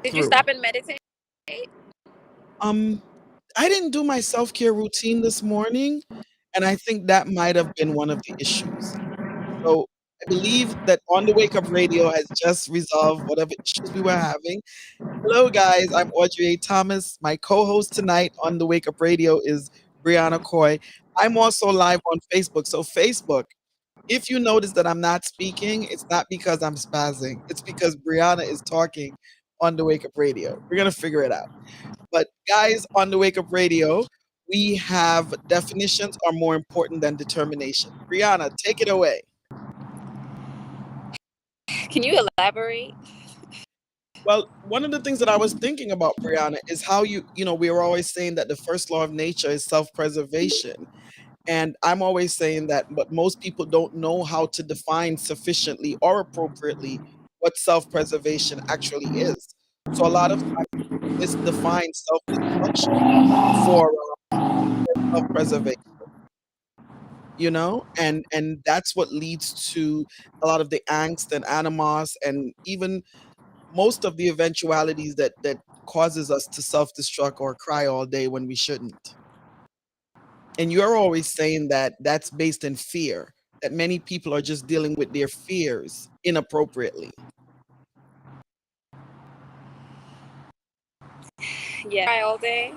Did you through. stop and meditate? Um, I didn't do my self-care routine this morning, and I think that might have been one of the issues. So I believe that On the Wake Up Radio has just resolved whatever issues we were having. Hello, guys. I'm Audrey A. Thomas. My co-host tonight on the Wake Up Radio is Brianna Coy. I'm also live on Facebook. So Facebook, if you notice that I'm not speaking, it's not because I'm spazzing. It's because Brianna is talking on the Wake Up Radio. We're gonna figure it out. But guys, on the Wake Up Radio, we have definitions are more important than determination. Brianna, take it away. Can you elaborate? Well, one of the things that I was thinking about, Brianna, is how we were always saying that the first law of nature is self-preservation. And I'm always saying that, but most people don't know how to define sufficiently or appropriately what self-preservation actually is. So a lot of times we misdefine self-destruction for self-preservation, and that's what leads to a lot of the angst and animos and even most of the eventualities that causes us to self-destruct or cry all day when we shouldn't. And you're always saying that that's based in fear, that many people are just dealing with their fears inappropriately. Yeah. Cry all day.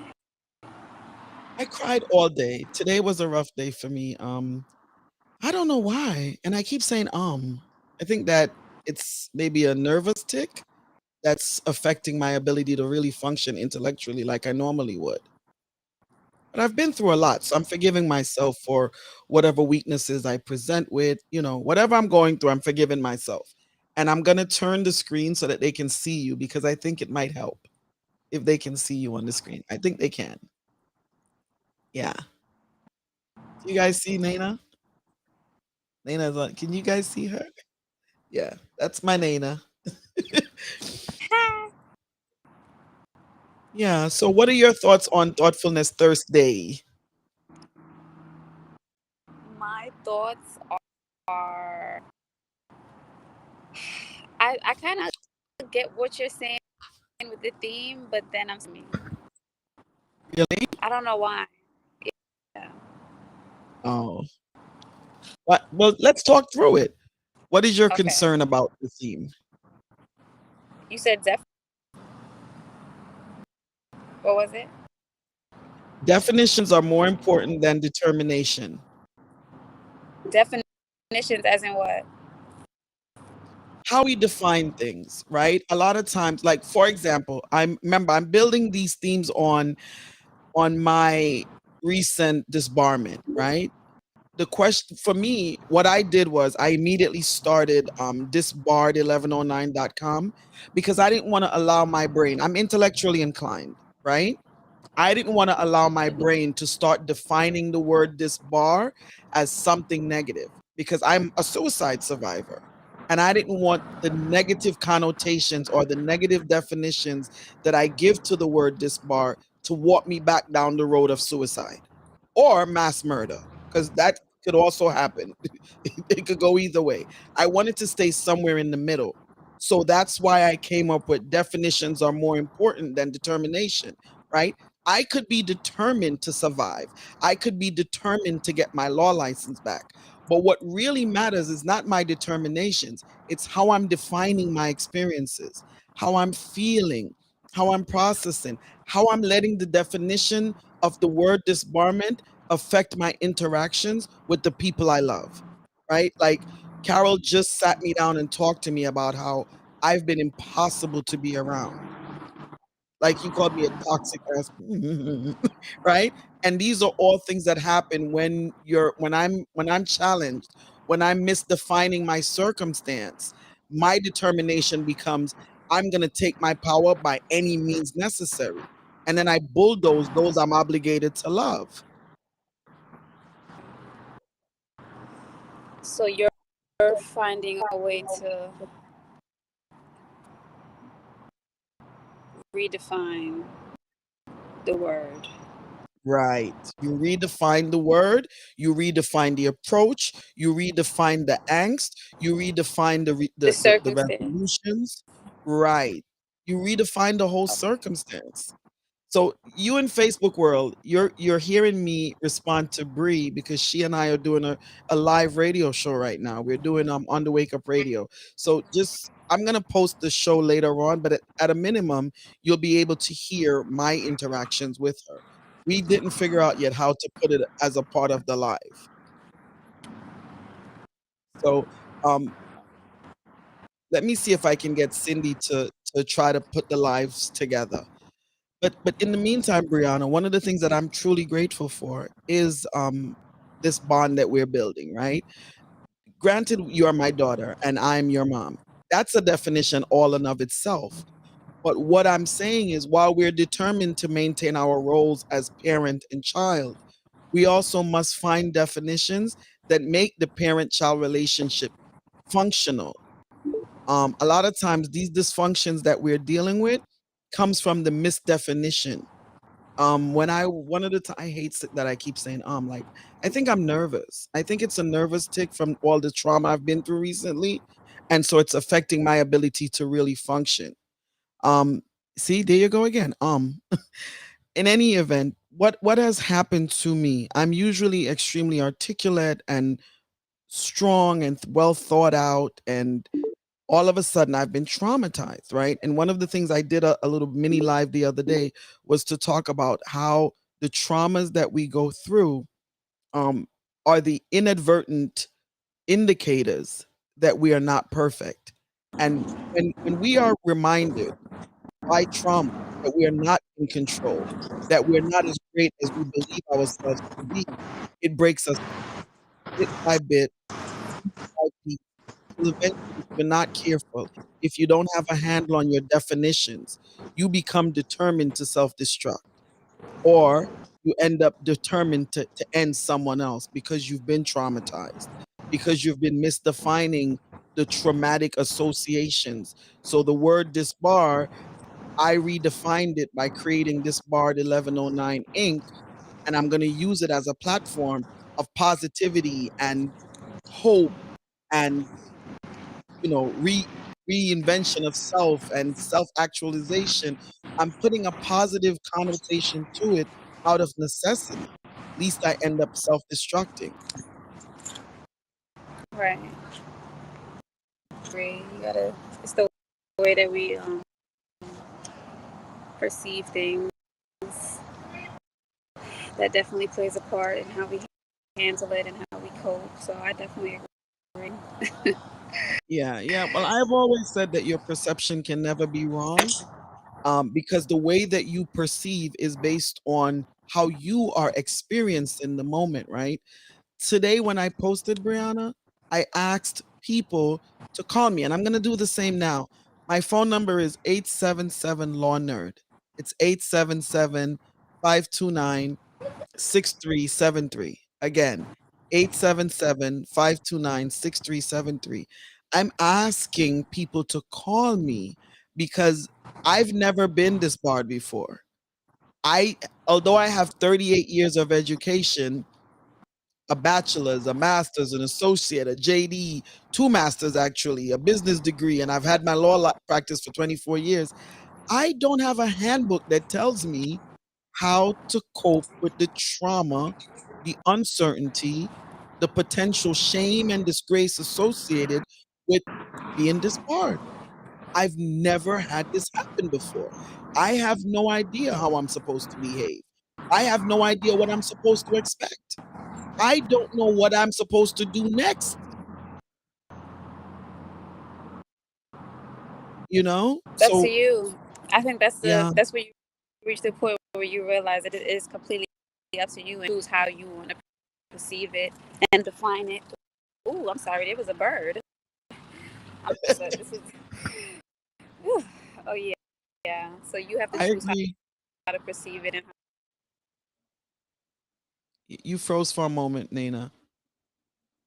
I cried all day. Today was a rough day for me. I don't know why. And I keep saying I think that it's maybe a nervous tick that's affecting my ability to really function intellectually like I normally would. But I've been through a lot, so I'm forgiving myself for whatever weaknesses I present with, whatever I'm going through, I'm forgiving myself. And I'm going to turn the screen so that they can see you because I think it might help if they can see you on the screen. I think they can. Yeah. Do you guys see Nana? Nana's on. Can you guys see her? Yeah, that's my Nana. Yeah. So, what are your thoughts on Thoughtfulness Thursday? My thoughts are I kind of get what you're saying with the theme, but then Really? I don't know why. Yeah. Oh. Well, let's talk through it. What is your Okay. concern about the theme? You said what was it? Definitions are more important than determination. Definitions as in what? How we define things, right? A lot of times, like for example, I'm building these themes on my recent disbarment, right? The question for me, what I did was I immediately started disbarred1109.com because I didn't want to allow my brain, I'm intellectually inclined, right? I didn't want to allow my brain to start defining the word disbar as something negative because I'm a suicide survivor. And I didn't want the negative connotations or the negative definitions that I give to the word disbar to walk me back down the road of suicide or mass murder, because that could also happen. It could go either way. I wanted to stay somewhere in the middle. So that's why I came up with definitions are more important than determination, right? I could be determined to survive. I could be determined to get my law license back. But what really matters is not my determinations, it's how I'm defining my experiences, how I'm feeling, how I'm processing, how I'm letting the definition of the word disbarment affect my interactions with the people I love, right? Like Carol just sat me down and talked to me about how I've been impossible to be around. Like you called me a toxic ass, right? And these are all things that happen when I'm challenged, when I'm misdefining my circumstance. My determination becomes I'm gonna take my power by any means necessary. And then I bulldoze those I'm obligated to love. So you're finding a way to redefine the word. Right. You redefine the word, you redefine the approach, you redefine the angst, you redefine the The the circumstance. resolutions. Right. You redefine the whole Okay. circumstance. So you in Facebook world, you're hearing me respond to Bree because she and I are doing a live radio show right now. We're doing on the Wake Up Radio. So just I'm gonna post the show later on, but at a minimum, you'll be able to hear my interactions with her. We didn't figure out yet how to put it as a part of the live. So um let me see if I can get Cindy to try to put the lives together. But in the meantime, Brianna, one of the things that I'm truly grateful for is this bond that we're building, right? Granted, you are my daughter and I'm your mom. That's a definition all in of itself. But what I'm saying is while we're determined to maintain our roles as parent and child, we also must find definitions that make the parent-child relationship functional. A lot of times these dysfunctions that we're dealing with comes from the misdefinition. When I one of the I hate that I keep saying like I think I'm nervous. I think it's a nervous tick from all the trauma I've been through recently, and so it's affecting my ability to really function. Um, See, there you go again. In any event, what has happened to me? I'm usually extremely articulate and strong and well thought out, and all of a sudden I've been traumatized, right? And one of the things I did a little mini live the other day was to talk about how the traumas that we go through um, are the inadvertent indicators that we are not perfect. And when we are reminded by trauma that we are not in control, that we're not as great as we believe ourselves to be, it breaks us bit by bit, by piece, till eventually, if you're not careful, if you don't have a handle on your definitions, you become determined to self-destruct, or you end up determined to end someone else because you've been traumatized, because you've been misdefining the traumatic associations. So the word disbar, I redefined it by creating Disbarred 1109 Inc., and I'm going to use it as a platform of positivity and hope and reinvention of self and self actualization. I'm putting a positive connotation to it out of necessity. Least I end up self destructing. Right. Agree. You gotta. It's the way that we perceive things that definitely plays a part in how we handle it and how we cope. So I definitely agree. Yeah. Well, I've always said that your perception can never be wrong, because the way that you perceive is based on how you are experienced in the moment, right? Today, when I posted, Brianna, I asked people to call me, and I'm going to do the same now. My phone number is 877 Law Nerd. It's 877 529 6373. Again, 877 529 6373. I'm asking people to call me because I've never been disbarred before. Although I have 38 years of education, a bachelor's, a master's, an associate, a JD, two masters actually, a business degree, and I've had my law practice for 24 years. I don't have a handbook that tells me how to cope with the trauma, the uncertainty, the potential shame and disgrace associated with being disbarred. I've never had this happen before. I have no idea how I'm supposed to behave. I have no idea what I'm supposed to expect. I don't know what I'm supposed to do next, you know? That's to So, you. I think yeah, that's where you reach the point where you realize that it is completely up to you and choose how you want to perceive it and define it. Ooh, I'm sorry, there was a bird. This is. Whew. Oh yeah, yeah. So you have to I choose agree. how to perceive it and You froze for a moment, Nina.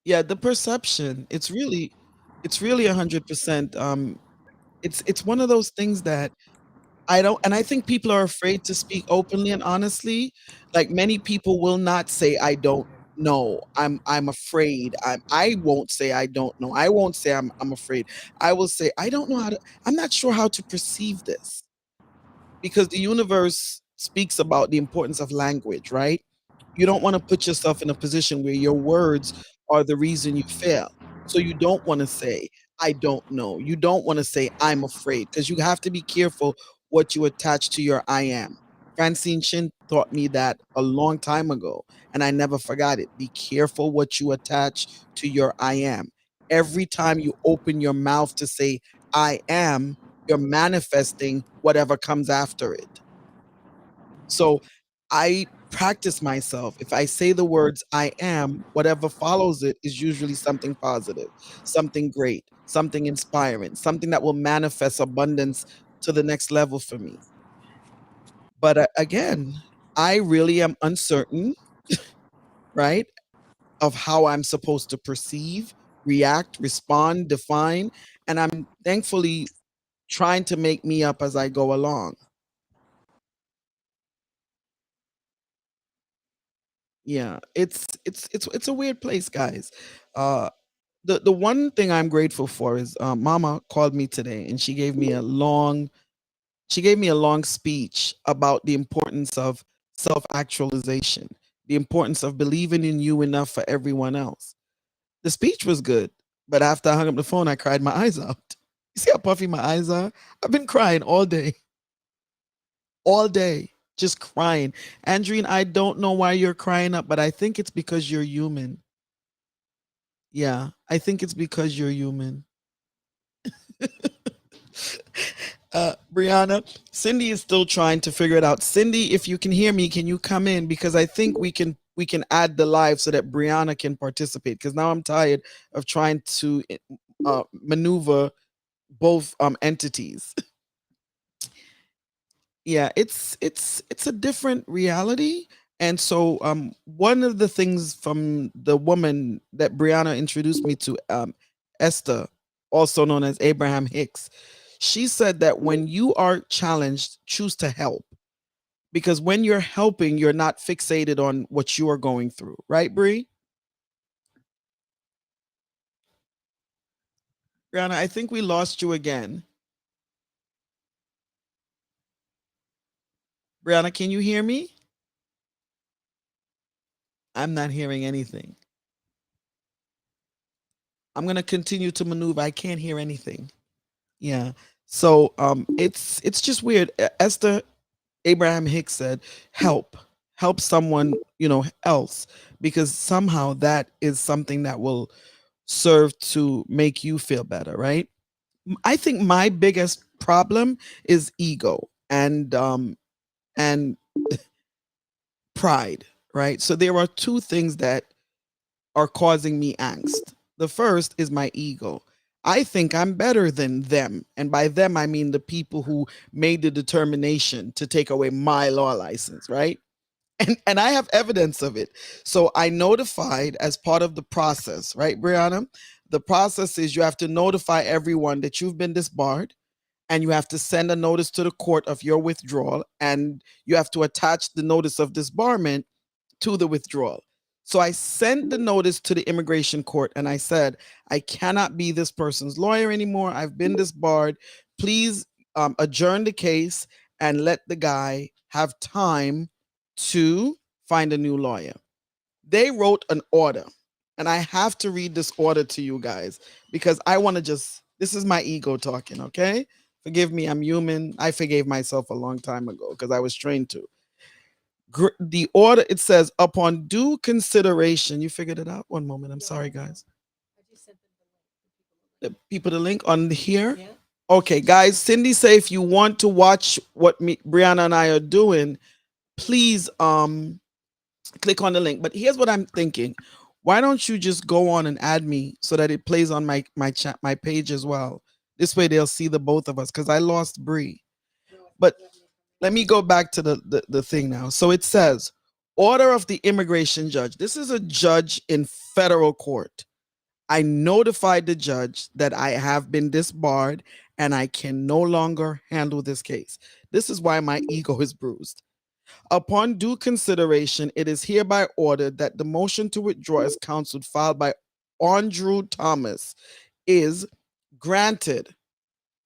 Yeah, the perception, it's really 100%. It's one of those things that I don't, and I think people are afraid to speak openly and honestly. Like many people will not say I don't. no, I'm afraid. I won't say I don't know. I won't say I'm afraid. I will say I don't know how to, I'm not sure how to perceive this, because the universe speaks about the importance of language, right? You don't want to put yourself in a position where your words are the reason you fail. So you don't want to say, I don't know. You don't want to say, I'm afraid, because you have to be careful what you attach to your I am. Francine Shin taught me that a long time ago, and I never forgot it. Be careful what you attach to your I am. Every time you open your mouth to say, I am, you're manifesting whatever comes after it. So I practice myself. If I say the words I am, whatever follows it is usually something positive, something great, something inspiring, something that will manifest abundance to the next level for me. But again, I really am uncertain, right, of how I'm supposed to perceive, react, respond, define. And I'm thankfully trying to make me up as I go along. Yeah, it's a weird place, guys. Uh, the one thing I'm grateful for is Mama called me today and she gave me a long speech about the importance of self actualization, the importance of believing in you enough for everyone else. The speech was good, but after I hung up the phone, I cried my eyes out. You see how puffy my eyes are? I've been crying all day, just crying. Andrine, I don't know why you're crying up, but I think it's because you're human. Yeah, I think it's because you're human. Brianna, Cindy is still trying to figure it out. Cindy, if you can hear me, can you come in, because I think we can add the live so that Brianna can participate, because now I'm tired of trying to maneuver both entities. Yeah, it's a different reality. And so one of the things from the woman that Brianna introduced me to, Esther, also known as Abraham Hicks, she said that when you are challenged, choose to help, because when you're helping, you're not fixated on what you are going through, right, Bri? Brianna, I think we lost you again. Brianna, can you hear me? I'm not hearing anything. I'm gonna continue to maneuver. I can't hear anything. Yeah. So it's just weird. Esther Abraham Hicks said, help someone, else, because somehow that is something that will serve to make you feel better, right? I think my biggest problem is ego and pride, right? So there are two things that are causing me angst. The first is my ego. I think I'm better than them. And by them, I mean the people who made the determination to take away my law license, right? And I have evidence of it. So I notified as part of the process, right, Brianna? The process is you have to notify everyone that you've been disbarred, and you have to send a notice to the court of your withdrawal, and you have to attach the notice of disbarment to the withdrawal. So I sent the notice to the immigration court and I said, I cannot be this person's lawyer anymore. I've been disbarred. Please adjourn the case and let the guy have time to find a new lawyer. They wrote an order, and I have to read this order to you guys because I want to this is my ego talking, okay? Forgive me, I'm human. I forgave myself a long time ago because I was trained to. The order, it says, upon due consideration, you figured it out? One moment, I'm sorry, guys. The people, the link on here. Yeah. Okay, guys, Cindy say if you want to watch what Brianna and I are doing, please click on the link. But here's what I'm thinking. Why don't you just go on and add me so that it plays on my chat, my page as well? This way they'll see the both of us, because I lost Bree. But let me go back to the thing now. So it says, order of the immigration judge. This is a judge in federal court. I notified the judge that I have been disbarred and I can no longer handle this case. This is why my ego is bruised. Upon due consideration, it is hereby ordered that the motion to withdraw as counseled filed by Andrew Thomas is granted.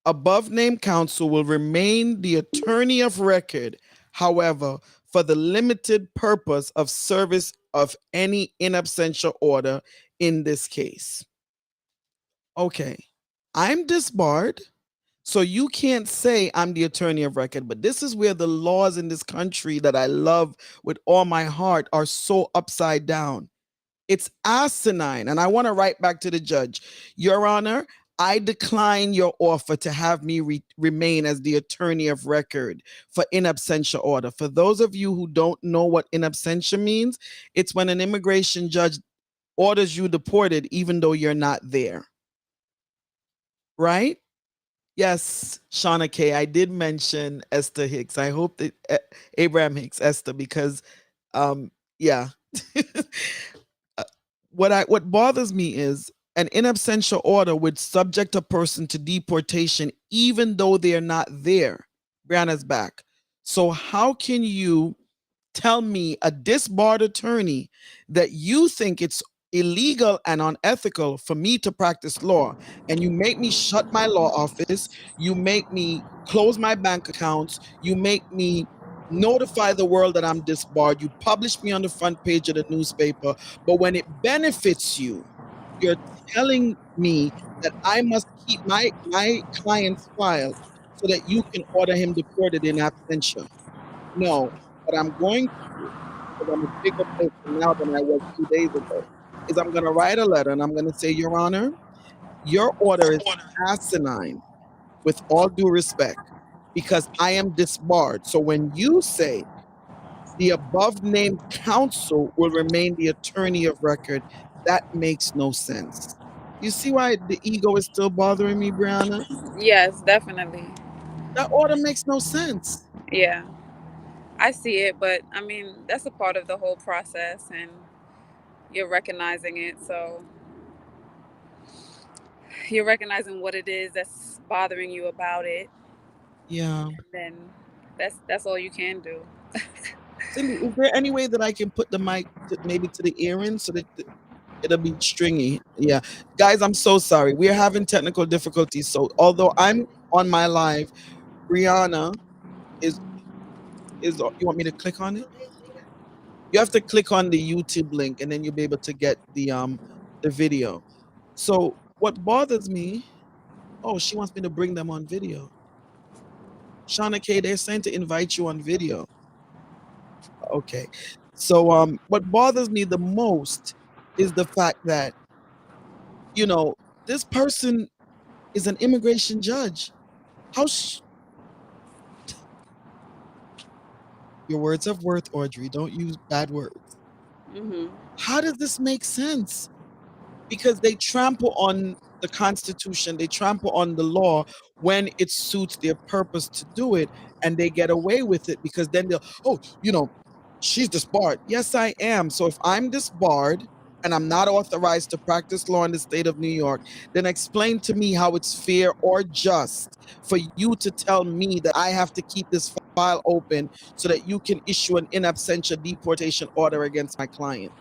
Above named counsel will remain the attorney of record, however, for the limited purpose of service of any in absentia order in this case. Okay, I'm disbarred, so you can't say I'm the attorney of record, but this is where the laws in this country that I love with all my heart are so upside down. It's asinine. And I want to write back to the judge, Your Honor, I decline your offer to have me remain as the attorney of record for in absentia order. For those of you who don't know what in absentia means, it's when an immigration judge orders you deported even though you're not there. Right? Yes, Shauna K. I did mention Esther Hicks. I hope that Abraham Hicks, Esther, because yeah. What bothers me is an in absentia order would subject a person to deportation even though they're not there. Brianna's back. So how can you tell me, a disbarred attorney, that you think it's illegal and unethical for me to practice law, and you make me shut my law office, you make me close my bank accounts, you make me notify the world that I'm disbarred, you publish me on the front page of the newspaper, but when it benefits you, you're telling me that I must keep my client's file so that you can order him deported in absentia. No, what I'm going to do, because I'm a bigger person now than I was 2 days ago, is I'm going to write a letter and I'm going to say, Your Honor, your order is asinine, with all due respect, because I am disbarred. So when you say the above named counsel will remain the attorney of record, that makes no sense. You see why the ego is still bothering me, Brianna? Yes, definitely. That order makes no sense. Yeah, I see it, but I mean, that's a part of the whole process, and you're recognizing it. So you're recognizing what it is that's bothering you about it, Yeah. and then that's all you can do. Cindy, is there any way that I can put the mic maybe to the earring so that it'll be stringy? Yeah. Guys, I'm so sorry. We're having technical difficulties. So although I'm on my live, Brianna is you want me to click on it? You have to click on the YouTube link and then you'll be able to get the video. So what bothers me, oh, she wants me to bring them on video. Shauna K, they're saying to invite you on video. Okay. So what bothers me the most is the fact that, you know, this person is an immigration judge. Your words have worth, Audrey. Don't use bad words. Mm-hmm. How does this make sense? Because they trample on the Constitution, they trample on the law when it suits their purpose to do it, and they get away with it because then they'll, oh, you know, she's disbarred. Yes, I am. So if I'm disbarred and I'm not authorized to practice law in the state of New York, then explain to me how it's fair or just for you to tell me that I have to keep this file open so that you can issue an in absentia deportation order against my client.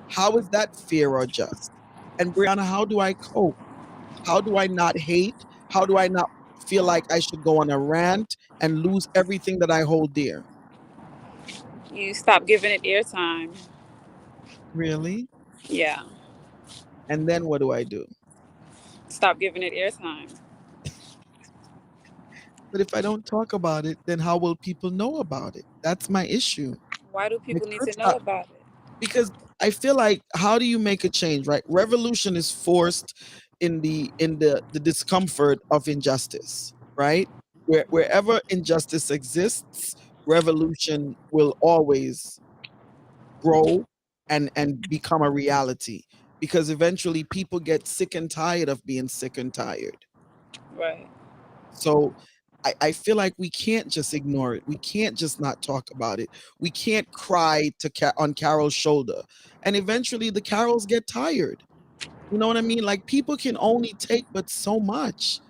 How is that fair or just? And Brianna, how do I cope? How do I not hate? How do I not feel like I should go on a rant and lose everything that I hold dear? You stop giving it airtime. Really? Yeah, And then what do I do? stop giving it airtime. But if I don't talk about it, then how will people know about it? That's my issue. Why do My people need to know critics- about it? Because I feel like, how do you make a change, right? Revolution is forced in the discomfort of injustice, right? Wherever injustice exists, revolution will always grow and become a reality, because eventually people get sick and tired of being sick and tired. Right. So I feel like we can't just ignore it. We can't just not talk about it. We can't cry on Carol's shoulder. And eventually the Carols get tired. You know what I mean? Like, people can only take but so much.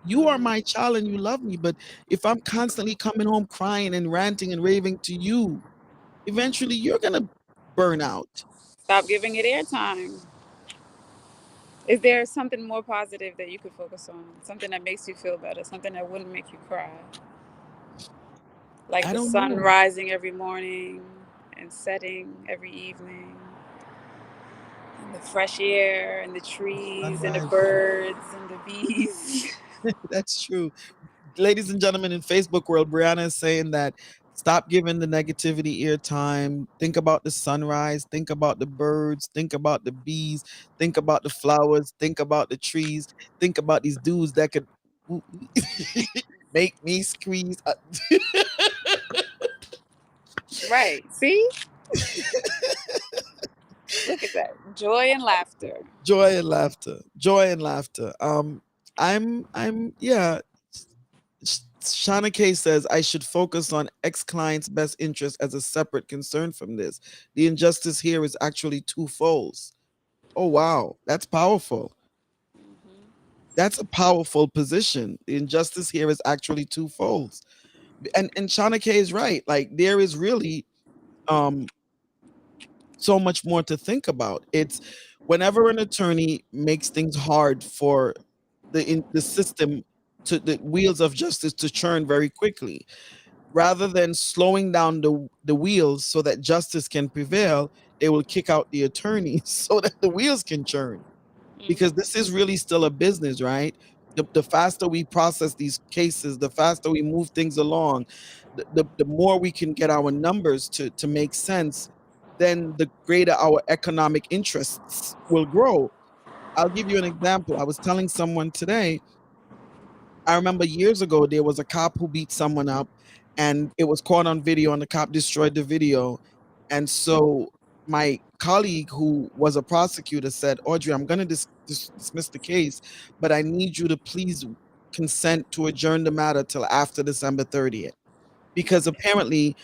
You are my child and you love me, but if I'm constantly coming home crying and ranting and raving to you, eventually you're gonna burn out. Stop giving it airtime. Is there something more positive that you could focus on? Something that makes you feel better? Something that wouldn't make you cry? Like I the don't sun know. rising every morning and setting every evening, and the fresh air, and the trees, and the Sunrise. birds, and the bees. That's true. Ladies and gentlemen, in Facebook world, Brianna is saying that stop giving the negativity airtime. Think about the sunrise. Think about the birds. Think about the bees. Think about the flowers. Think about the trees. Think about these dudes that could make me squeeze. Right. See? Look at that. Joy and laughter. Joy and laughter. Joy and laughter. Yeah. Shauna K says I should focus on ex client's best interest as a separate concern from this. The injustice here is actually twofold. Oh wow, that's powerful. That's a powerful position. The injustice here is actually twofold. And Shauna K is right. Like there is really um so much more to think about. It's whenever an attorney makes things hard for the system to the wheels of justice to churn very quickly, rather than slowing down the wheels so that justice can prevail, they will kick out the attorneys so that the wheels can churn. Because this is really still a business, right? The faster we process these cases, the faster we move things along, the more we can get our numbers to make sense, then the greater our economic interests will grow. I'll give you an example. I was telling someone today, I remember years ago there was a cop who beat someone up and it was caught on video and the cop destroyed the video. And so my colleague who was a prosecutor said, Audrey, I'm going to dismiss the case, but I need you to please consent to adjourn the matter till after December 30th. Because apparently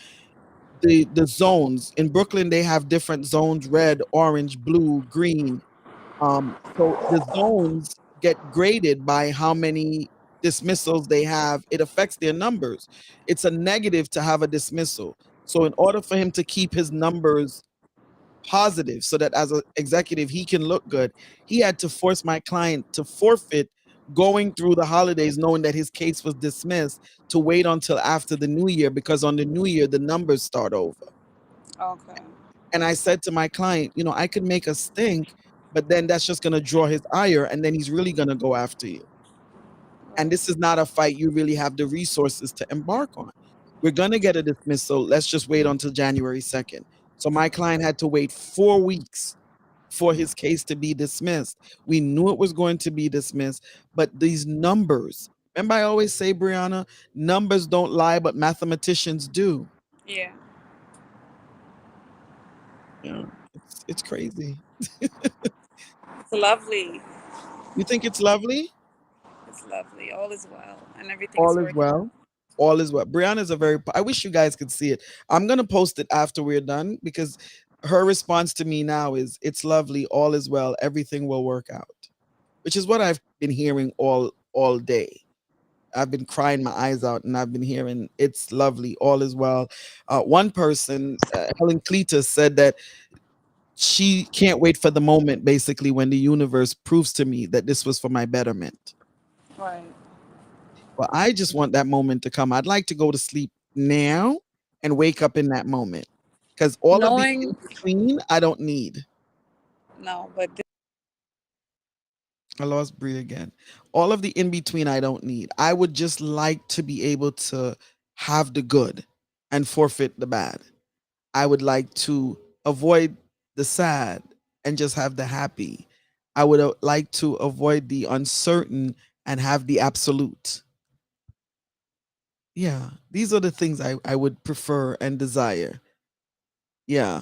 the zones in Brooklyn, they have different zones, red, orange, blue, green. So the zones get graded by how many dismissals they have. It affects their numbers. It's a negative to have a dismissal. So in order for him to keep his numbers positive so that as an executive he can look good, he had to force my client to forfeit going through the holidays knowing that his case was dismissed, to wait until after the new year, because on the new year the numbers start over. Okay. And I said to my client, I could make a stink, but then that's just going to draw his ire and then he's really going to go after you. And this is not a fight you really have the resources to embark on. We're going to get a dismissal. Let's just wait until January 2nd. So my client had to wait 4 weeks for his case to be dismissed. We knew it was going to be dismissed, but these numbers, remember I always say, Brianna, numbers don't lie, but mathematicians do. Yeah. It's crazy. It's lovely. You think it's lovely? It's lovely. All is well, and everything is All is working. well. All is well. Brianna's a very, I wish you guys could see it. I'm going to post it after we're done because her response to me now is, it's lovely. All is well. Everything will work out, which is what I've been hearing all day. I've been crying my eyes out and I've been hearing it's lovely. All is well. One person, Helen Cletus, said that she can't wait for the moment, basically, when the universe proves to me that this was for my betterment. Right. Well, I just want that moment to come. I'd like to go to sleep now and wake up in that moment, because all of the in Knowing, between I don't need. no, but I lost Brie again. All of the in between I don't need. I would just like to be able to have the good and forfeit the bad. I would like to avoid the sad and just have the happy. I would like to avoid the uncertain and have the absolute. Yeah, these are the things I would prefer and desire. Yeah.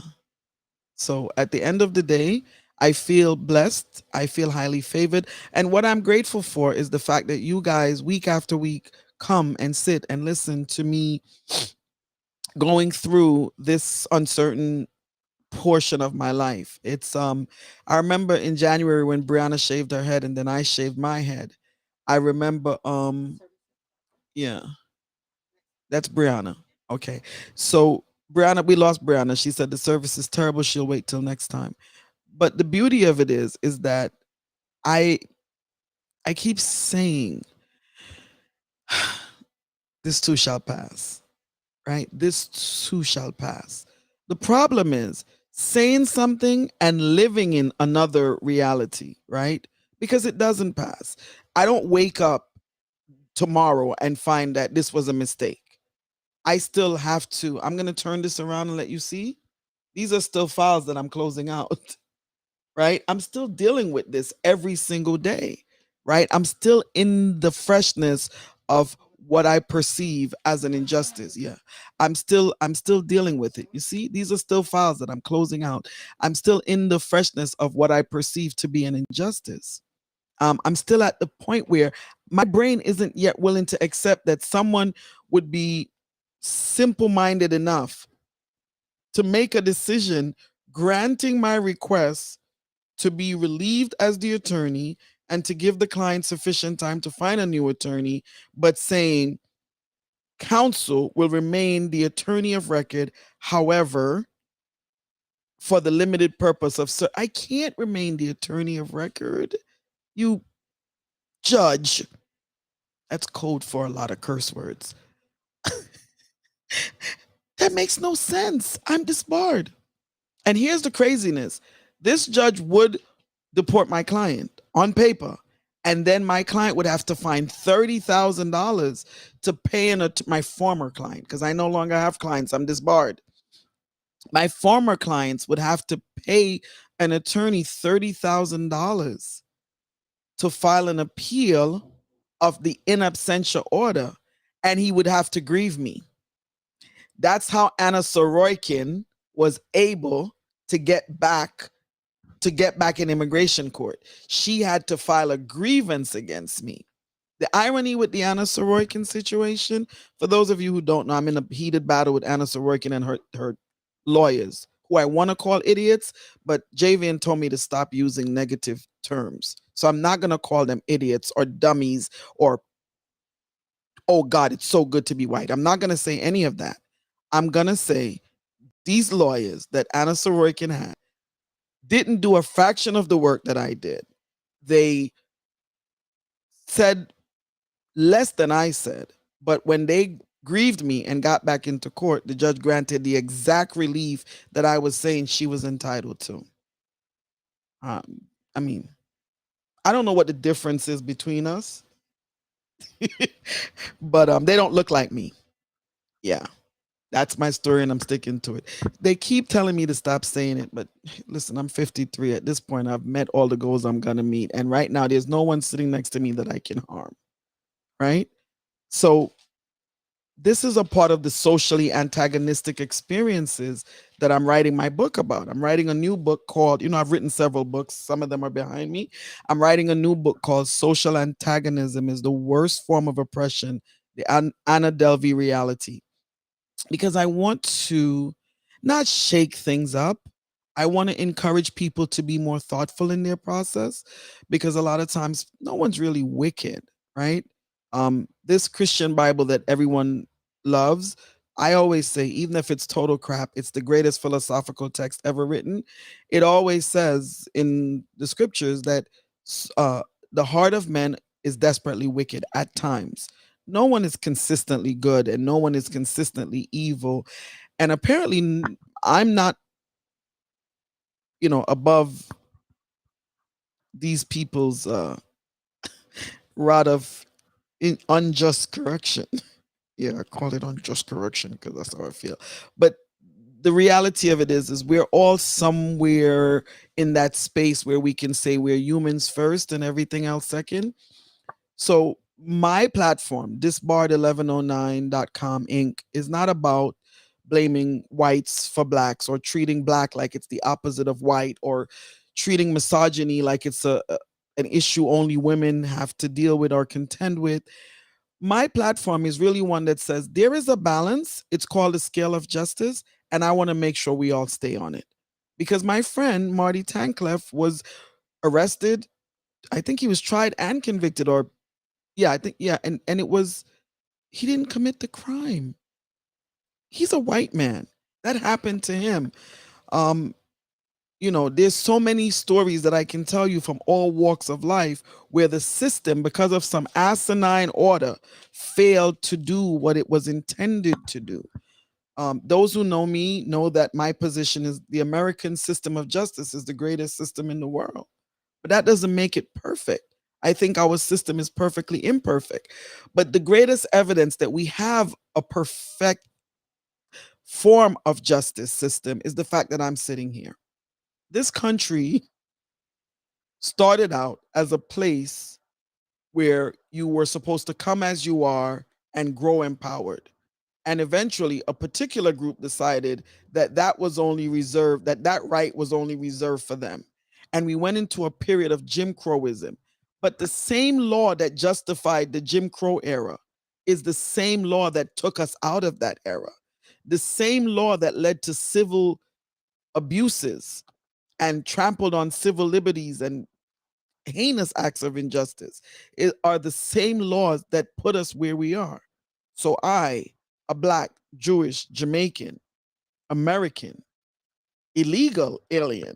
So at the end of the day, I feel blessed. I feel highly favored. And what I'm grateful for is the fact that you guys, week after week, come and sit and listen to me going through this uncertain portion of my life. It's I remember in January when Brianna shaved her head and then I shaved my head. I remember yeah, that's Brianna. Okay. So Brianna, we lost Brianna. She said the service is terrible. She'll wait till next time. But the beauty of it is that I I keep saying this too shall pass, right? This too shall pass. The problem is saying something and living in another reality, right? Because it doesn't pass. I don't wake up tomorrow and find that this was a mistake. I still have to, I'm going to turn this around and let you see. These are still files that I'm closing out, right? I'm still dealing with this every single day, right? I'm still in the freshness of what I perceive as an injustice. Yeah. I'm still dealing with it. You see, these are still files that I'm closing out. I'm still in the freshness of what I perceive to be an injustice. I'm still at the point where my brain isn't yet willing to accept that someone would be simple minded enough to make a decision granting my request to be relieved as the attorney and to give the client sufficient time to find a new attorney, but saying counsel will remain the attorney of record. However, for the limited purpose of, sir, I can't remain the attorney of record. You judge. That's code for a lot of curse words. That makes no sense. I'm disbarred. And here's the craziness. This judge would deport my client on paper. And then my client would have to find $30,000 to pay my former client, because I no longer have clients. I'm disbarred. My former clients would have to pay an attorney $30,000 to file an appeal of the in absentia order, and he would have to grieve me. That's how Anna Sorokin was able to get back in immigration court. She had to file a grievance against me. The irony with the Anna Sorokin situation, for those of you who don't know, I'm in a heated battle with Anna Sorokin and her lawyers, who I want to call idiots, but Javian told me to stop using negative terms. So I'm not going to call them idiots or dummies or, oh God, it's so good to be white. I'm not going to say any of that. I'm going to say these lawyers that Anna Sorokin had didn't do a fraction of the work that I did. They said less than I said, but when they grieved me and got back into court, the judge granted the exact relief that I was saying she was entitled to. I mean, I don't know what the difference is between us, but they don't look like me. Yeah. That's my story and I'm sticking to it. They keep telling me to stop saying it, but listen, I'm 53 at this point. I've met all the goals I'm going to meet. And right now, there's no one sitting next to me that I can harm. Right? So, this is a part of the socially antagonistic experiences that I'm writing my book about. I'm writing a new book called, I've written several books. Some of them are behind me. I'm writing a new book called Social Antagonism is the Worst Form of Oppression, the Anna Delvey Reality. Because I want to not shake things up. I want to encourage people to be more thoughtful in their process, because a lot of times no one's really wicked, right? This Christian Bible that everyone loves, I always say, even if it's total crap, it's the greatest philosophical text ever written. It always says in the scriptures that the heart of man is desperately wicked at times. No one is consistently good and no one is consistently evil. And apparently I'm not, above these people's rod of unjust correction. Yeah, I call it unjust correction because that's how I feel. But the reality of it is we're all somewhere in that space where we can say we're humans first and everything else second. So my platform, disbarred1109.com Inc., is not about blaming whites for blacks or treating black like it's the opposite of white or treating misogyny like it's an issue only women have to deal with or contend with. My platform is really one that says there is a balance. It's called the scale of justice, and I want to make sure we all stay on it. Because my friend Marty Tankleff was arrested. I think he was tried and convicted, or Yeah, I think yeah, and it was he didn't commit the crime. He's a white man. That happened to him. Um, there's so many stories that I can tell you from all walks of life where the system, because of some asinine order, failed to do what it was intended to do. Those who know me know that my position is the American system of justice is the greatest system in the world. But that doesn't make it perfect. I think our system is perfectly imperfect. But the greatest evidence that we have a perfect form of justice system is the fact that I'm sitting here. This country started out as a place where you were supposed to come as you are and grow empowered. And eventually, a particular group decided that that right was only reserved for them. And we went into a period of Jim Crowism. But the same law that justified the Jim Crow era is the same law that took us out of that era. The same law that led to civil abuses and trampled on civil liberties and heinous acts of injustice are the same laws that put us where we are. So I, a black, Jewish, Jamaican, American, illegal alien,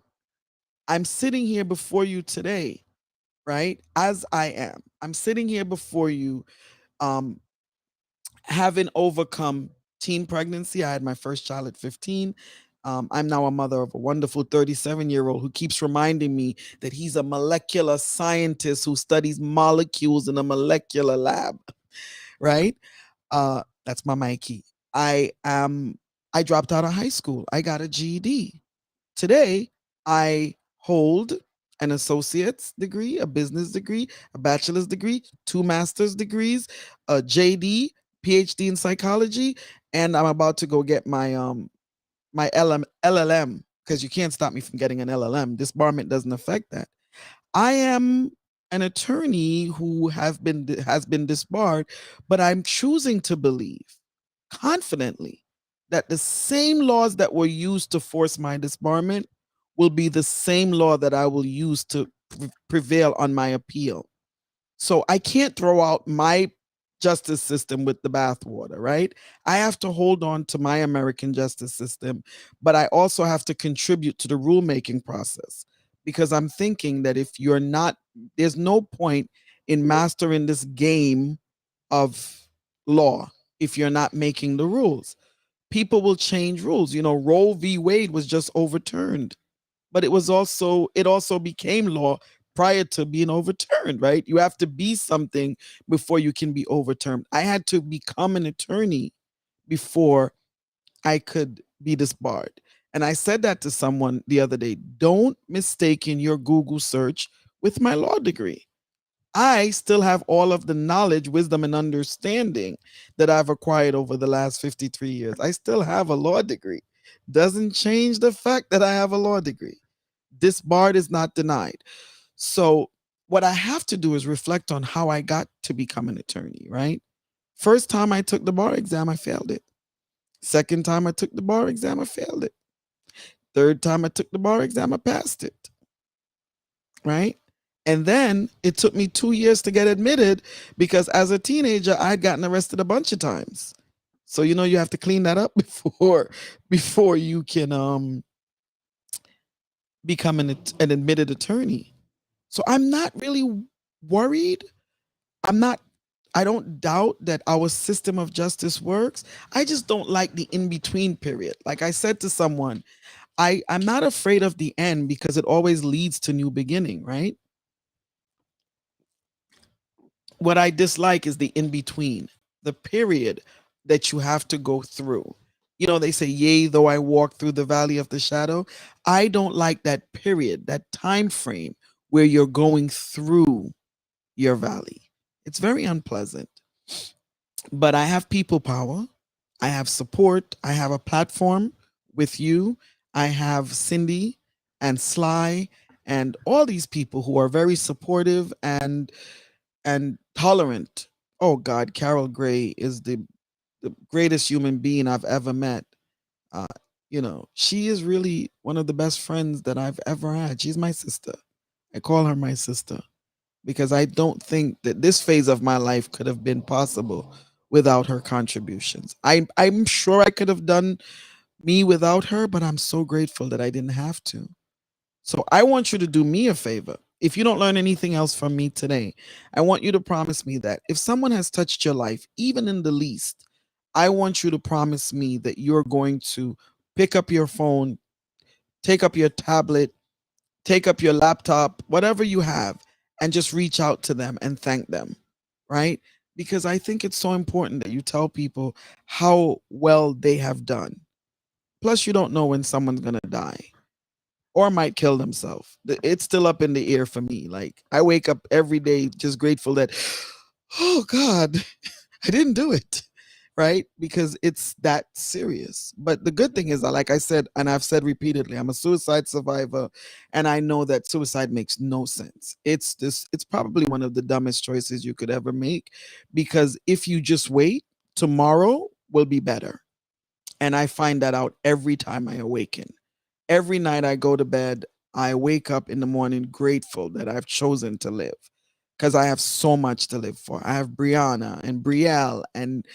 I'm sitting here before you today, right? As I am. I'm sitting here before you, um, having overcome teen pregnancy. I had my first child at 15. I'm now a mother of a wonderful 37-year-old who keeps reminding me that he's a molecular scientist who studies molecules in a molecular lab, right? That's my Mikey. I dropped out of high school. I got a GED. Today, I hold an associate's degree, a business degree, a bachelor's degree, two master's degrees, a JD, PhD in psychology, and I'm about to go get my LLM because you can't stop me from getting an LLM. Disbarment doesn't affect that. I am an attorney who has been disbarred, but I'm choosing to believe confidently that the same laws that were used to force my disbarment will be the same law that I will use to prevail on my appeal. So I can't throw out my justice system with the bathwater, right? I have to hold on to my American justice system, but I also have to contribute to the rulemaking process because I'm thinking that if you're not, there's no point in mastering this game of law if you're not making the rules. People will change rules. Roe v. Wade was just overturned, but it also became law prior to being overturned, right? You have to be something before you can be overturned. I had to become an attorney before I could be disbarred. And I said that to someone the other day. Don't mistaken your Google search with my law degree. I still have all of the knowledge, wisdom, and understanding that I've acquired over the last 53 years. I still have a law degree. Doesn't change the fact that I have a law degree. Disbarred is not denied. So, what I have to do is reflect on how I got to become an attorney, right? First time I took the bar exam, I failed it. Second time I took the bar exam, I failed it. Third time I took the bar exam, I passed it, right? And then it took me 2 years to get admitted because as a teenager, I'd gotten arrested a bunch of times. So you have to clean that up before you can become an admitted attorney. So I'm not really worried. I'm not I don't doubt that our system of justice works. I just don't like the in-between period. Like I said to someone, I'm not afraid of the end because it always leads to new beginning, right? What I dislike is the in between, the period that you have to go through. They say, yea, though I walk through the valley of the shadow. I don't like that period, that time frame where you're going through your valley. It's very unpleasant. But I have people power. I have support. I have a platform with you. I have Cindy and Sly and all these people who are very supportive and tolerant. Oh God, Carol Gray is the greatest human being I've ever met. Uh, she is really one of the best friends that I've ever had. She's my sister. I call her my sister because I don't think that this phase of my life could have been possible without her contributions. I'm sure I could have done me without her, but I'm so grateful that I didn't have to. So I want you to do me a favor. If you don't learn anything else from me today, I want you to promise me that if someone has touched your life, even in the least, I want you to promise me that you're going to pick up your phone, take up your tablet, take up your laptop, whatever you have, and just reach out to them and thank them, right? Because I think it's so important that you tell people how well they have done. Plus, you don't know when someone's going to die or might kill themselves. It's still up in the air for me. Like, I wake up every day just grateful that, oh God, I didn't do it. Right? Because it's that serious. But the good thing is that, like I said, and I've said repeatedly, I'm a suicide survivor, and I know that suicide makes no sense. It's probably one of the dumbest choices you could ever make, because if you just wait, tomorrow will be better. And I find that out every time I awaken. Every night I go to bed, I wake up in the morning grateful that I've chosen to live, because I have so much to live for. I have Brianna and Brielle and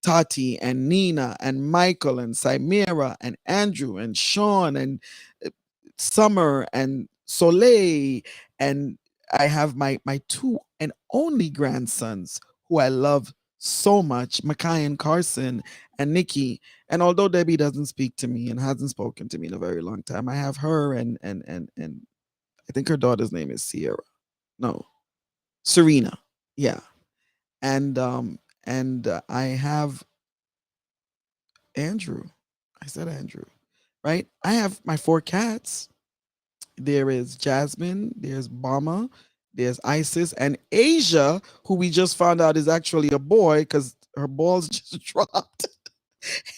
Tati and Nina and Michael and Simira and Andrew and Sean and uh, Summer and Soleil, and I have my two and only grandsons who I love so much, Makai and Carson and Nikki. And although Debbie doesn't speak to me and hasn't spoken to me in a very long time, I have her and I think her daughter's name is Sierra. No, Serena. Yeah. And I have Andrew. I said Andrew, right? I have my four cats. There is Jasmine, there's Bama, there's Isis, and Asia, who we just found out is actually a boy because her balls just dropped.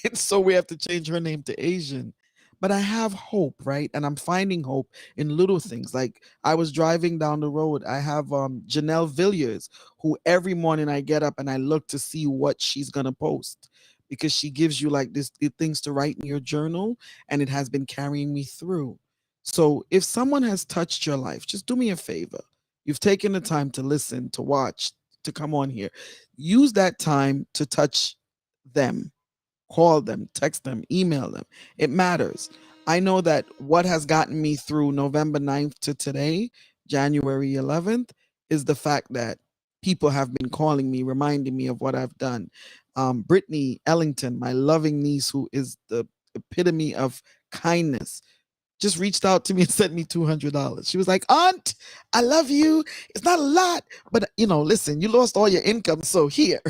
And so we have to change her name to Asian. But I have hope, right? And I'm finding hope in little things. Like, I was driving down the road. I have Janelle Villiers, who every morning I get up and I look to see what she's gonna post, because she gives you like this the things to write in your journal, and it has been carrying me through. So if someone has touched your life, just do me a favor. You've taken the time to listen, to watch, to come on here. Use that time to touch them. Call them, text them, email them. It matters. I know that what has gotten me through November 9th to today, January 11th, is the fact that people have been calling me, reminding me of what I've done. Brittany Ellington, my loving niece, who is the epitome of kindness, just reached out to me and sent me $200. She was like, Aunt, I love you. It's not a lot, but listen, you lost all your income, so here.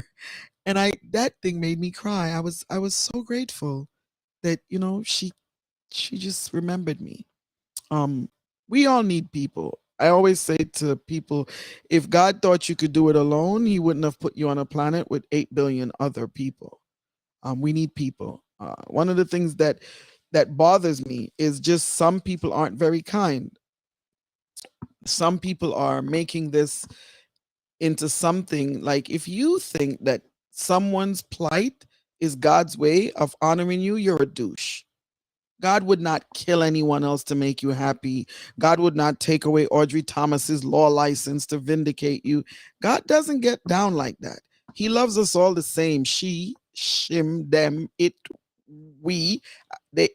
And I that thing made me cry. I was so grateful that she just remembered me. Um we all need people. I always say to people, if God thought you could do it alone, he wouldn't have put you on a planet with 8 billion other people. We need people. One of the things that bothers me is just some people aren't very kind. Some people are making this into something like, if you think that someone's plight is God's way of honoring you, you're a douche. God would not kill anyone else to make you happy. God would not take away Audrey Thomas's law license to vindicate you. God doesn't get down like that. He loves us all the same. She, shim, them, it, we, they,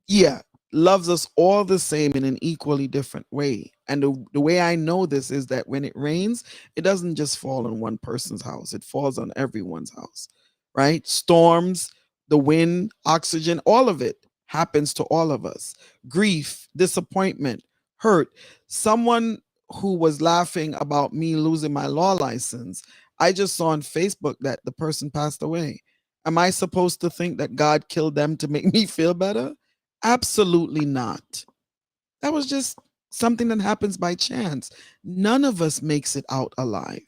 yeah, loves us all the same in an equally different way. And the way I know this is that when it rains, it doesn't just fall on one person's house, it falls on everyone's house, right? Storms, the wind, oxygen, all of it happens to all of us. Grief, disappointment, hurt. Someone who was laughing about me losing my law license, I just saw on Facebook that the person passed away. Am I supposed to think that God killed them to make me feel better? Absolutely not. That was just something that happens by chance. None of us makes it out alive.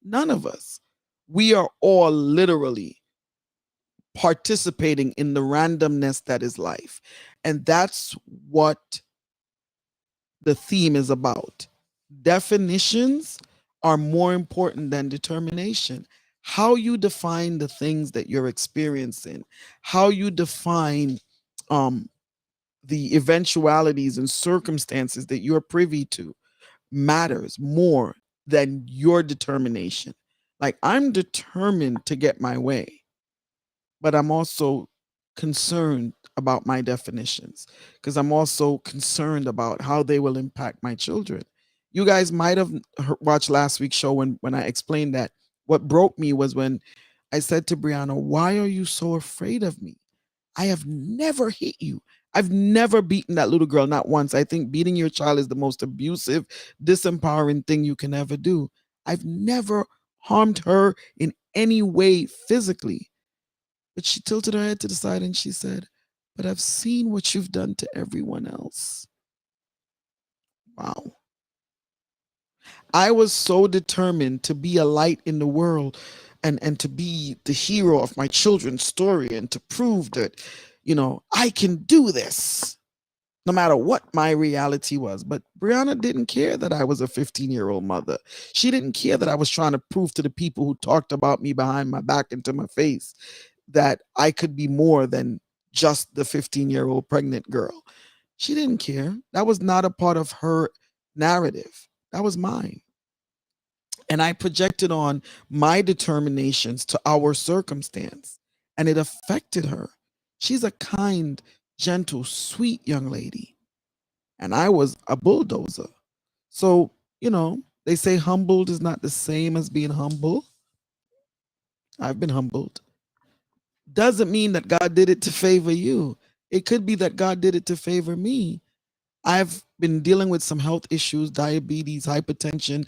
None of us. We are all literally participating in the randomness that is life. And that's what the theme is about. Definitions are more important than determination. How you define the things that you're experiencing, how you define um, the eventualities and circumstances that you're privy to matters more than your determination. Like, I'm determined to get my way, but I'm also concerned about my definitions because I'm also concerned about how they will impact my children. You guys might have watched last week's show when I explained that what broke me was when I said to Brianna, "Why are you so afraid of me? I have never hit you. I've never beaten that little girl, not once. I think beating your child is the most abusive, disempowering thing you can ever do. I've never harmed her in any way physically." But she tilted her head to the side and she said, "But I've seen what you've done to everyone else." Wow. I was so determined to be a light in the world and to be the hero of my children's story and to prove that, I can do this no matter what my reality was. But Brianna didn't care that I was a 15-year-old mother. She didn't care that I was trying to prove to the people who talked about me behind my back and to my face that I could be more than just the 15-year-old pregnant girl. She didn't care. That was not a part of her narrative. That was mine. And I projected on my determinations to our circumstance, and it affected her. She's a kind, gentle, sweet young lady, and I was a bulldozer. So, they say humbled is not the same as being humble. I've been humbled. Doesn't mean that God did it to favor you. It could be that God did it to favor me. I've been dealing with some health issues, diabetes, hypertension,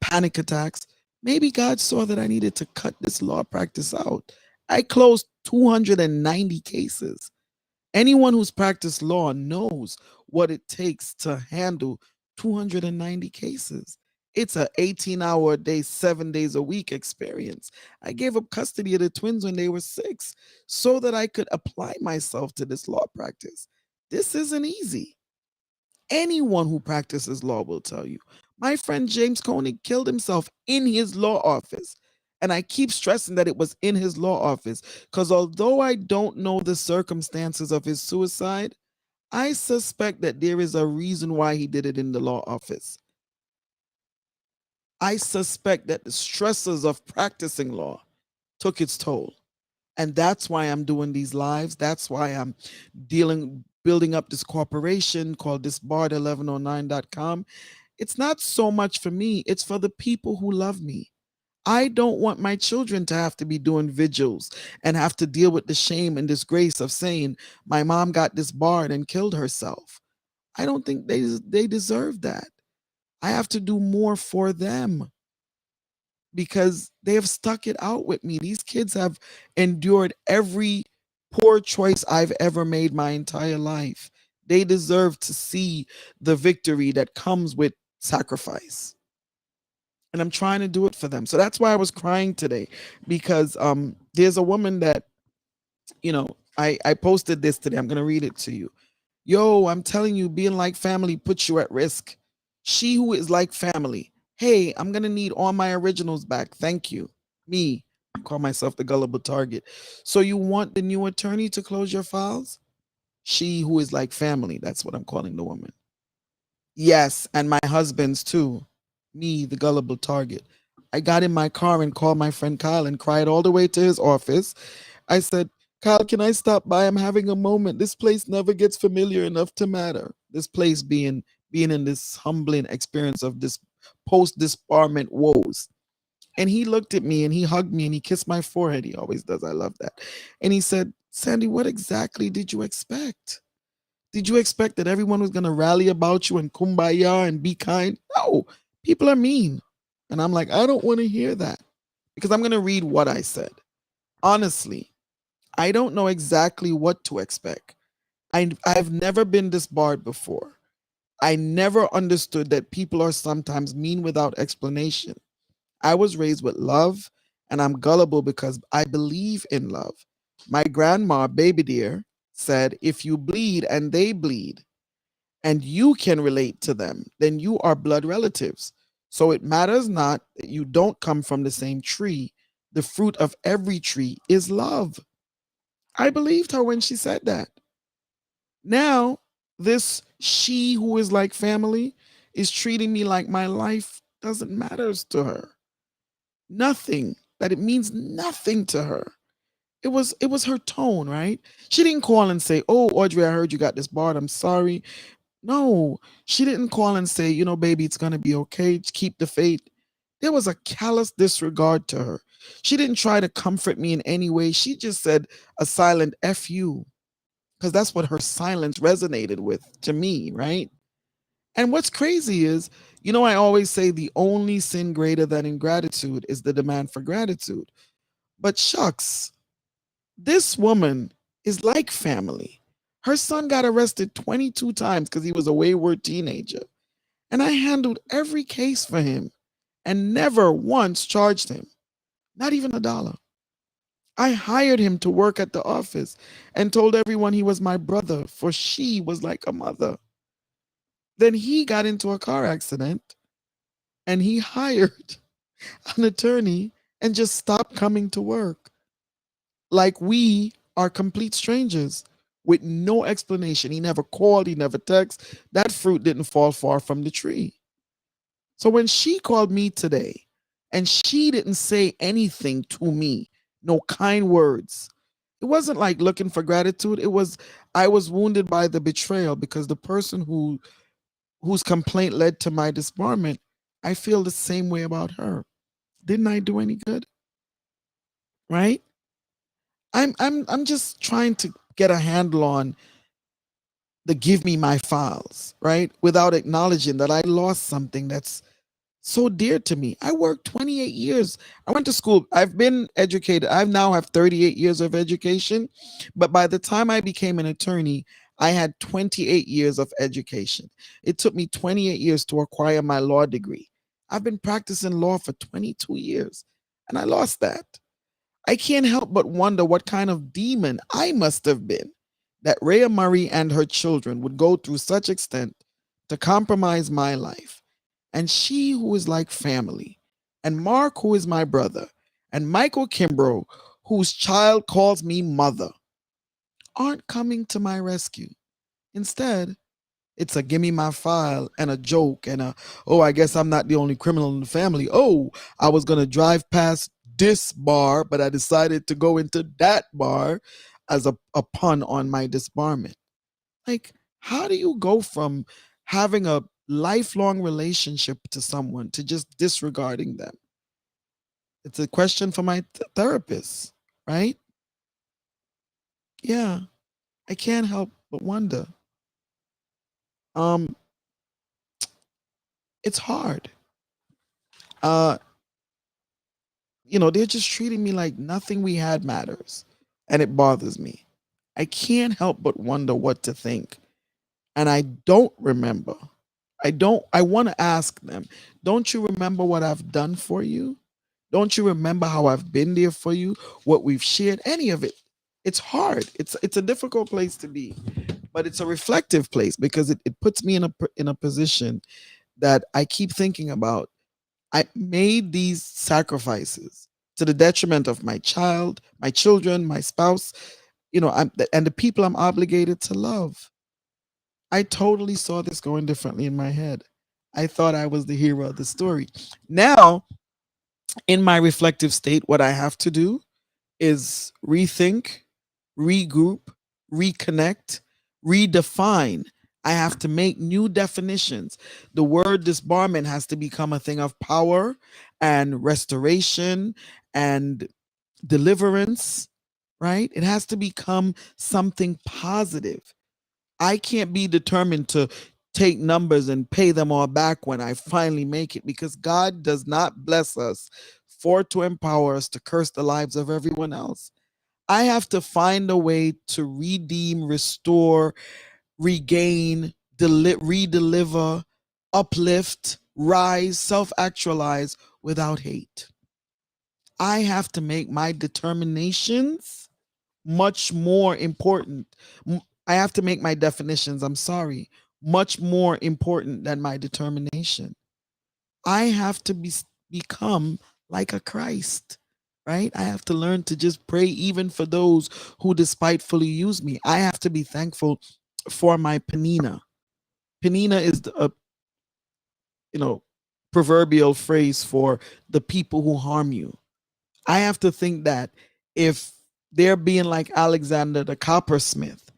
panic attacks. Maybe God saw that I needed to cut this law practice out. I closed 290 cases. Anyone who's practiced law knows what it takes to handle 290 cases. It's a 18-hour a day, 7 days a week experience. I gave up custody of the twins when they were 6 so that I could apply myself to this law practice. This isn't easy. Anyone who practices law will tell you. My friend James Koenig killed himself in his law office. And I keep stressing that it was in his law office because although I don't know the circumstances of his suicide, I suspect that there is a reason why he did it in the law office. I suspect that the stresses of practicing law took its toll. And that's why I'm doing these lives. That's why I'm building up this corporation called disbarred1109.com. It's not so much for me, it's for the people who love me. I don't want my children to have to be doing vigils and have to deal with the shame and disgrace of saying my mom got disbarred and killed herself. I don't think they deserve that. I have to do more for them because they have stuck it out with me. These kids have endured every poor choice I've ever made my entire life. They deserve to see the victory that comes with sacrifice. And I'm trying to do it for them. So that's why I was crying today because there's a woman that, I posted this today. I'm going to read it to you. Yo, I'm telling you, being like family puts you at risk. She who is like family. Hey, I'm going to need all my originals back. Thank you. Me. I call myself the gullible target. So you want the new attorney to close your files? She who is like family. That's what I'm calling the woman. Yes, and my husband's too. Me, the gullible target. I got in my car and called my friend Kyle and cried all the way to his office. I said, "Kyle, can I stop by? I'm having a moment. This place never gets familiar enough to matter." This place being in this humbling experience of this post-disbarment woes. And he looked at me and he hugged me and he kissed my forehead. He always does. I love that. And he said, "Sandy, what exactly did you expect? Did you expect that everyone was going to rally about you and kumbaya and be kind? No, people are mean." And I'm like, I don't want to hear that because I'm going to read what I said. Honestly, I don't know exactly what to expect. I've never been disbarred before. I never understood that people are sometimes mean without explanation. I was raised with love and I'm gullible because I believe in love. My grandma, baby dear, said, "If you bleed and they bleed and you can relate to them, then you are blood relatives. So it matters not that you don't come from the same tree. The fruit of every tree is love." I believed her when she said that. Now, this she who is like family is treating me like my life doesn't matters to her. Nothing. That it means nothing to her. It was her tone, right? She didn't call and say, "Oh, Audrey, I heard you got this barred. I'm sorry." No, she didn't call and say, "Baby, it's gonna be okay. Just keep the faith." There was a callous disregard to her. She didn't try to comfort me in any way. She just said a silent "F you," because that's what her silence resonated with to me, right? And what's crazy is, I always say the only sin greater than ingratitude is the demand for gratitude. But shucks, this woman is like family. Her son got arrested 22 times because he was a wayward teenager. And I handled every case for him and never once charged him, not even a dollar. I hired him to work at the office and told everyone he was my brother, for she was like a mother. Then he got into a car accident and he hired an attorney and just stopped coming to work. Like we are complete strangers with no explanation. He never called, he never texted. That fruit didn't fall far from the tree. So when she called me today and she didn't say anything to me, no kind words, it wasn't like looking for gratitude. It was I was wounded by the betrayal because the person whose complaint led to my disbarment, I feel the same way about her. Didn't I do any good? Right? I'm just trying to get a handle on the give me my files, right? Without acknowledging that I lost something that's so dear to me. I worked 28 years. I went to school. I've been educated. I now have 38 years of education, but by the time I became an attorney, I had 28 years of education. It took me 28 years to acquire my law degree. I've been practicing law for 22 years and I lost that. I can't help but wonder what kind of demon I must have been that Rhea Murray and her children would go through such extent to compromise my life. And she who is like family, and Mark who is my brother, and Michael Kimbrough, whose child calls me mother, aren't coming to my rescue. Instead, it's a gimme my file and a joke and oh, I guess I'm not the only criminal in the family. Oh, I was going to drive past this bar, but I decided to go into that bar as a pun on my disbarment. Like, how do you go from having a lifelong relationship to someone to just disregarding them? It's a question for my therapist, right? Yeah, I can't help but wonder. Um, it's hard. Uh, they're just treating me like nothing we had matters, and it bothers me. I can't help but wonder what to think, and I don't remember. I want to ask them, don't you remember what I've done for you? Don't you remember how I've been there for you? What we've shared? Any of it? It's hard. It's a difficult place to be, but it's a reflective place because it puts me in a position that I keep thinking about. I made these sacrifices to the detriment of my child, my children, my spouse, and the people I'm obligated to love. I totally saw this going differently in my head. I thought I was the hero of the story. Now, in my reflective state, what I have to do is rethink, regroup, reconnect, redefine. I have to make new definitions. The word disbarment has to become a thing of power and restoration and deliverance, right? It has to become something positive. I can't be determined to take numbers and pay them all back when I finally make it because God does not bless us for to empower us to curse the lives of everyone else. I have to find a way to redeem, restore, regain, redeliver, uplift, rise, self actualize without hate. I have to make my determinations much more important. I have to make my definitions, I'm sorry, much more important than my determination. I have to become like a Christ, right? I have to learn to just pray even for those who despitefully use me. I have to be thankful for my Penina. Penina is you know, proverbial phrase for the people who harm you. I have to think that if they're being like Alexander the coppersmith,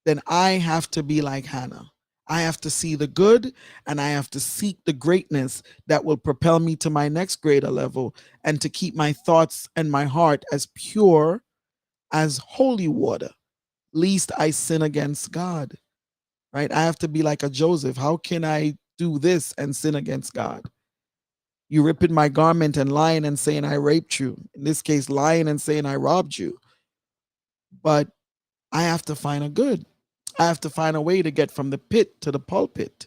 then I have to be like Hannah. I have to see the good and I have to seek the greatness that will propel me to my next greater level and to keep my thoughts and my heart as pure as holy water, least I sin against God, right? I have to be like a Joseph. How can I do this and sin against God? You ripping my garment and lying and saying I raped you. In this case, lying and saying I robbed you. But I have to find a good. I have to find a way to get from the pit to the pulpit,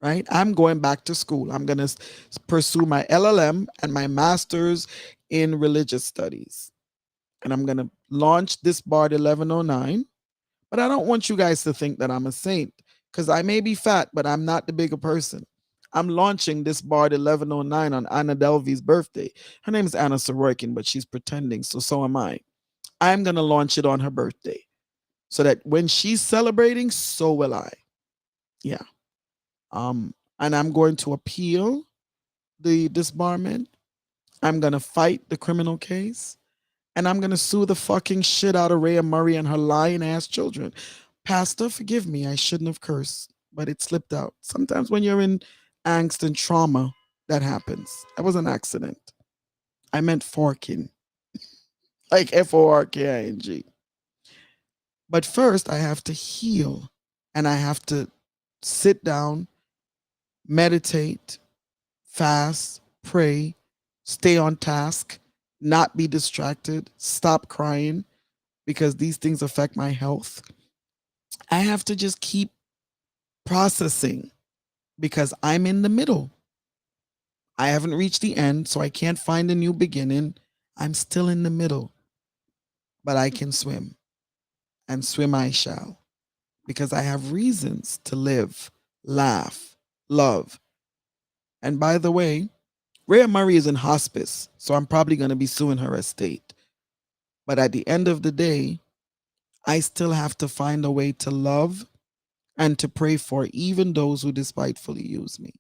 right? I'm going back to school. I'm going to pursue my LLM and my master's in religious studies. And I'm going to launch this BARD 1109. But I don't want you guys to think that I'm a saint because I may be fat, but I'm not the bigger person. I'm launching this BARD 1109 on Anna Delvey's birthday. Her name is Anna Sorokin, but she's pretending, so am I. I'm going to launch it on her birthday so that when she's celebrating, so will I. Yeah. And I'm going to appeal the disbarment. I'm going to fight the criminal case. And I'm going to sue the fucking shit out of Rhea Murray and her lying ass children. Pastor, forgive me. I shouldn't have cursed, but it slipped out. Sometimes when you're in angst and trauma, that happens. That was an accident. I meant forking, like Forking. But first, I have to heal and I have to sit down, meditate, fast, pray, stay on task, not be distracted, stop crying because these things affect my health. I have to just keep processing because I'm in the middle. I haven't reached the end, so I can't find a new beginning. I'm still in the middle, but I can swim, and swim I shall because I have reasons to live, laugh, love. And by the way, Rhea Murray is in hospice, so I'm probably going to be suing her estate. But at the end of the day, I still have to find a way to love and to pray for even those who despitefully use me.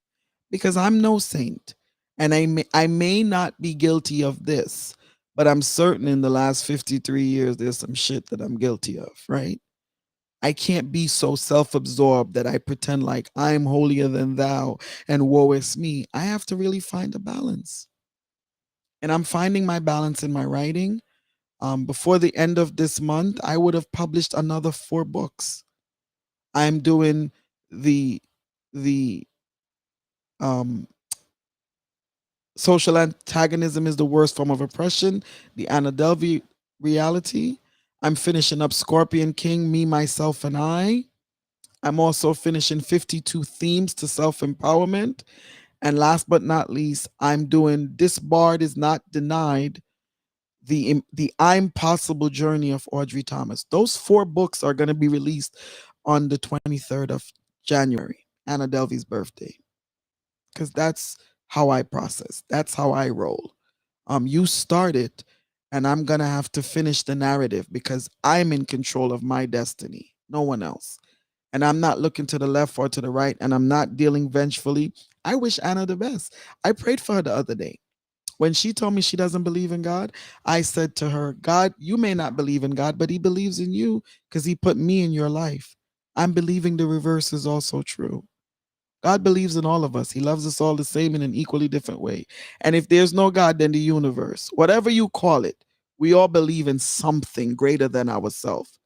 Because I'm no saint. And I may not be guilty of this, but I'm certain in the last 53 years, there's some shit that I'm guilty of, right? I can't be so self absorbed that I pretend like I'm holier than thou and woe is me. I have to really find a balance. And I'm finding my balance in my writing. Before the end of this month, I would have published another 4 books. I'm doing the um, social antagonism is the worst form of oppression, the Anna Delvey reality. I'm finishing up Scorpion King, Me, Myself, and I. I'm also finishing 52 themes to self empowerment. And last but not least, I'm doing Disbarred is Not Denied, the I'm Possible Journey of Audrey Thomas. Those 4 books are going to be released on the 23rd of January, Anna Delvey's birthday, because that's how I process. That's how I roll. You start it, and I'm gonna have to finish the narrative because I'm in control of my destiny, no one else. And I'm not looking to the left or to the right, and I'm not dealing vengefully. I wish Anna the best. I prayed for her the other day. When she told me she doesn't believe in God, I said to her, God, you may not believe in God, but He believes in you because He put me in your life. I'm believing the reverse is also true. God believes in all of us. He loves us all the same in an equally different way. And if there's no God, then the universe, whatever you call it, we all believe in something greater than ourselves.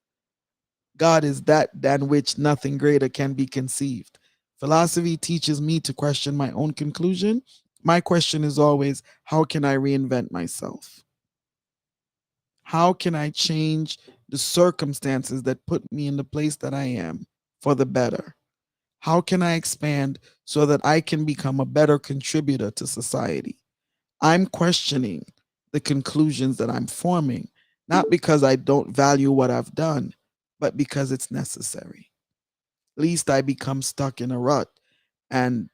God is that than which nothing greater can be conceived. Philosophy teaches me to question my own conclusion. My question is always, how can I reinvent myself? How can I change the circumstances that put me in the place that I am for the better? How can I expand so that I can become a better contributor to society? I'm questioning the conclusions that I'm forming, not because I don't value what I've done, but because it's necessary. Least I become stuck in a rut. And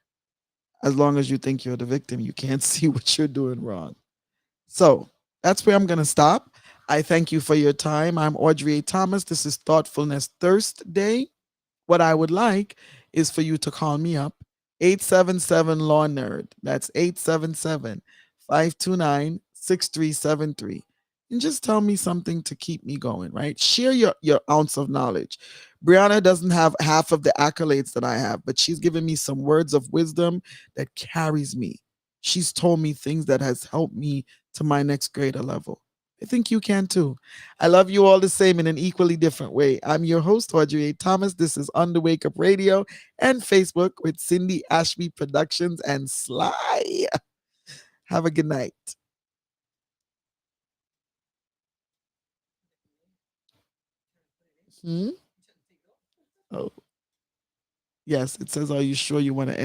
as long as you think you're the victim, you can't see what you're doing wrong. So that's where I'm going to stop. I thank you for your time. I'm Audrey A. Thomas. This is Thoughtfulness Thursday. What I would like is for you to call me up 877 Law Nerd. That's 877 529 6373. And just tell me something to keep me going, right? Share your ounce of knowledge. Brianna doesn't have half of the accolades that I have, but she's given me some words of wisdom that carries me. She's told me things that has helped me to my next greater level. I think you can too. I love you all the same in an equally different way. I'm your host, Audrey A. Thomas. This is On the Wake Up Radio and Facebook with Cindy Ashby Productions and Sly. Have a good night. Hmm? Oh, yes. It says, are you sure you want to